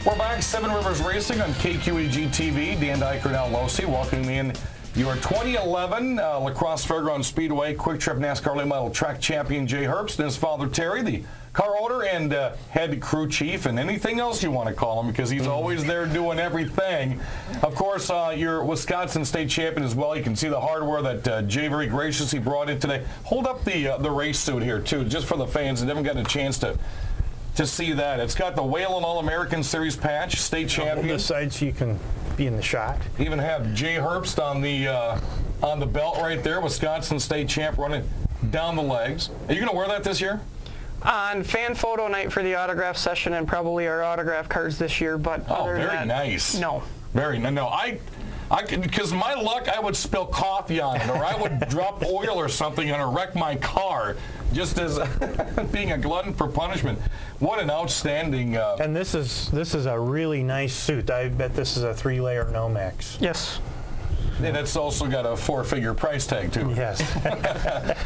We're back, Seven Rivers Racing on KQEG TV. Dan Dyker and Al Losi welcoming in your 2011 La Crosse Fairgrounds Speedway Quick Trip NASCAR Late Model Track Champion Jay Herbst and his father Terry, the car owner and head crew chief, and anything else you want to call him because he's always there doing everything. Of course, you're Wisconsin State Champion as well. You can see the hardware that Jay very graciously brought in today. Hold up the race suit here, too, just for the fans that haven't gotten a chance to see that. It's got the Whalen All-American Series patch, state champion. Hold this side so you can be in the shot. Even have Jay Herbst on the belt right there, Wisconsin State champ running down the legs. Are you going to wear that this year? On fan photo night for the autograph session and probably our autograph cards this year, but other than that, nice. No. Very nice. No, because my luck, I would spill coffee on it, or I would drop oil or something on it, or wreck my car, just as being a glutton for punishment. What an outstanding! And this is a really nice suit. I bet this is a 3-layer Nomex. Yes. And it's also got a 4-figure price tag, too. Yes.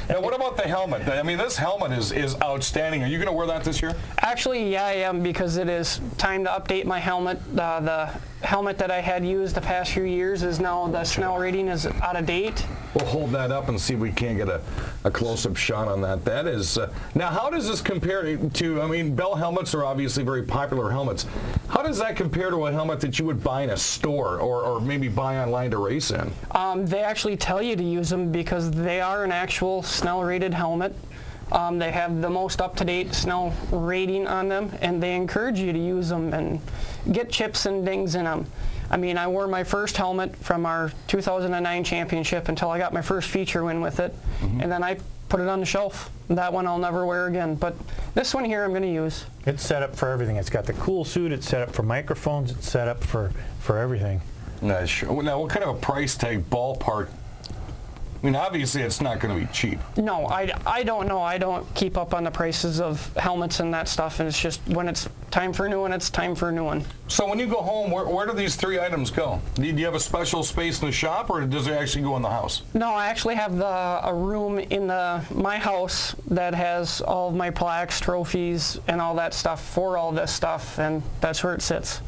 Now, what about the helmet? I mean, this helmet is outstanding. Are you going to wear that this year? Actually, yeah, I am, because it is time to update my helmet. The helmet that I had used the past few years is now, the Snell rating is out of date. We'll hold that up and see if we can't get a close-up shot on that. That is, now how does this compare to, I mean, Bell helmets are obviously very popular helmets. How does that compare to a helmet that you would buy in a store or maybe buy online to race in? They actually tell you to use them because they are an actual Snell rated helmet. They have the most up-to-date Snell rating on them, and they encourage you to use them and get chips and dings in them. I mean, I wore my first helmet from our 2009 championship until I got my first feature win with it, and then I put it on the shelf. That one I'll never wear again, but this one here I'm going to use. It's set up for everything. It's got the cool suit. It's set up for microphones. It's set up for everything. Nice. Sure. Now, what kind of a price tag ballpark? I mean, obviously, it's not going to be cheap. No, I don't know. I don't keep up on the prices of helmets and that stuff, and it's just when it's time for a new one, it's time for a new one. So when you go home, where do these 3 items go? Do you have a special space in the shop, or does it actually go in the house? No, I actually have a room in my house that has all of my plaques, trophies, and all that stuff for all this stuff, and that's where it sits.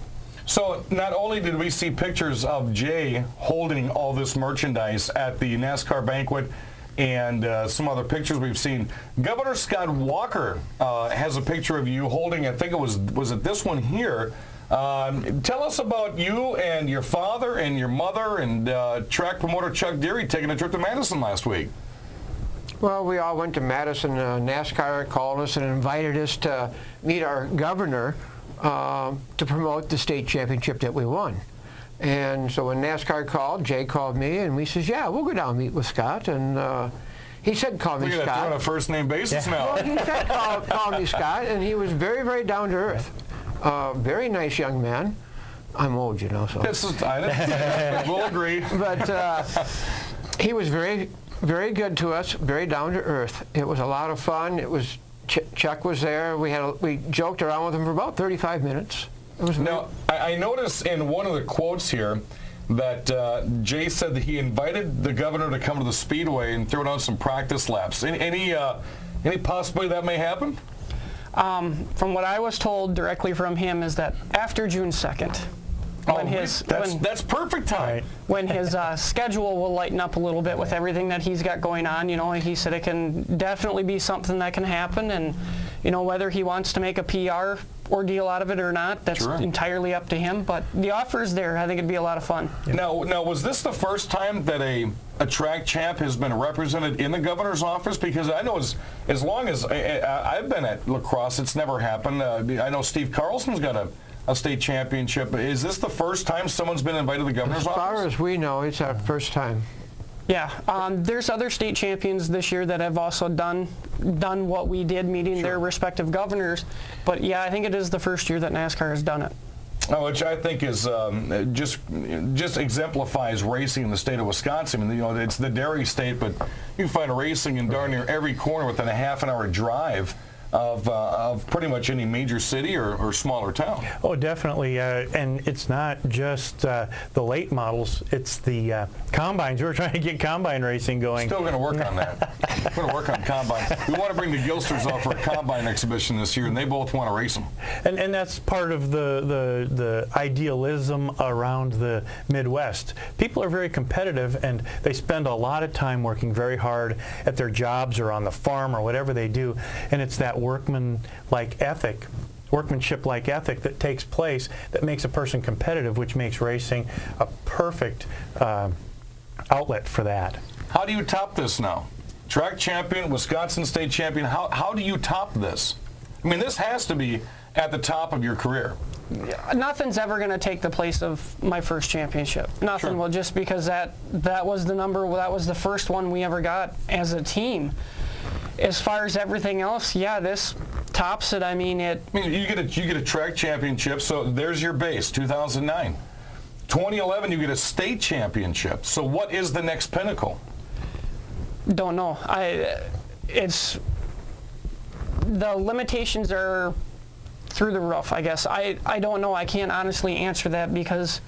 So not only did we see pictures of Jay holding all this merchandise at the NASCAR banquet and some other pictures we've seen, Governor Scott Walker has a picture of you holding, I think it was it this one here? Tell us about you and your father and your mother and track promoter Chuck Deary taking a trip to Madison last week. Well, we all went to Madison. NASCAR called us and invited us to meet our governor to promote the state championship that we won. And so when NASCAR called, Jay called me, and we says, yeah, we'll go down and meet with Scott. And he said, call me Scott. Look at that, on a first-name basis now. Well, he said, call me Scott, and he was very, very down to earth. Very nice young man. I'm old, you know, so. We'll agree. But he was very, very good to us, very down to earth. It was a lot of fun. It was Chuck was there. We joked around with him for about 35 minutes. It was now, I noticed in one of the quotes here that Jay said that he invited the governor to come to the Speedway and throw down some practice laps. Any possibility that may happen? From what I was told directly from him is that after June 2nd, that's perfect time. Right. When his schedule will lighten up a little bit with everything that he's got going on, you know, he said it can definitely be something that can happen, and you know, whether he wants to make a PR ordeal out of it or not, that's entirely up to him. But the offer is there. I think it'd be a lot of fun. Now, was this the first time that a track champ has been represented in the governor's office? Because I know as long as I've been at La Crosse, it's never happened. I know Steve Carlson's got a state championship. Is this the first time someone's been invited to the governor's office? As far as we know, it's our first time. Yeah, there's other state champions this year that have also done what we did, meeting their respective governors. But yeah, I think it is the first year that NASCAR has done it. Which I think is just exemplifies racing in the state of Wisconsin. I mean, you know, it's the dairy state, but you can find racing in darn near every corner within a half-an-hour drive. of pretty much any major city or smaller town. Oh, definitely. And it's not just the late models. It's the combines. We're trying to get combine racing going. Still going to work on that. We're going to work on combine. We want to bring the Gilsters out for a combine exhibition this year, and they both want to race them. And that's part of the idealism around the Midwest. People are very competitive, and they spend a lot of time working very hard at their jobs or on the farm or whatever they do, and it's that workmanship-like ethic that takes place that makes a person competitive, which makes racing a perfect outlet for that. How do you top this now? Track champion, Wisconsin state champion. How do you top this? I mean, this has to be at the top of your career. Nothing's ever going to take the place of my first championship. Nothing Sure. will, just because that was the number, that was the first one we ever got as a team. As far as everything else, yeah, this tops it. I mean, you get a track championship, so there's your base, 2009. 2011, you get a state championship. So what is the next pinnacle? don't know. It's the limitations are through the roof, I guess. I don't know. I can't honestly answer that because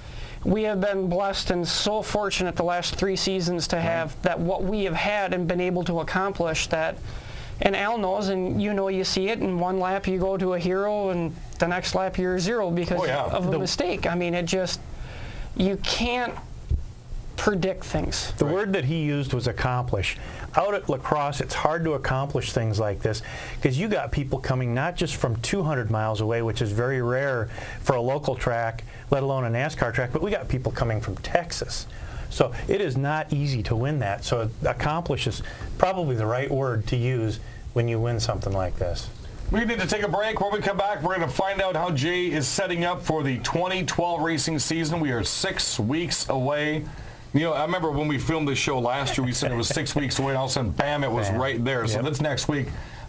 we have been blessed and so fortunate the last 3 seasons to have that what we have had and been able to accomplish that. And Al knows, and you know, you see it in one lap you go to a hero and the next lap you're a zero because of a mistake. I mean, it just, you can't predict things. The word that he used was accomplish. Out at La Crosse, it's hard to accomplish things like this because you got people coming not just from 200 miles away, which is very rare for a local track, let alone a NASCAR track, but we got people coming from Texas. So it is not easy to win that. So accomplish is probably the right word to use when you win something like this. We need to take a break. When we come back, we're going to find out how Jay is setting up for the 2012 racing season. We are 6 weeks away. You know, I remember when we filmed this show last year, we said it was 6 weeks away, and all of a sudden, bam, it was right there. So that's next week.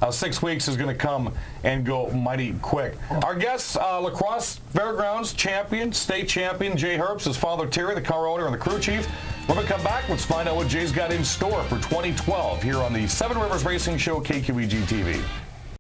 6 weeks is going to come and go mighty quick. Our guest, La Crosse Fairgrounds champion, state champion, Jay Herbst, his father Terry, the car owner and the crew chief. When we come back, let's find out what Jay's got in store for 2012 here on the Seven Rivers Racing Show, KQEG TV.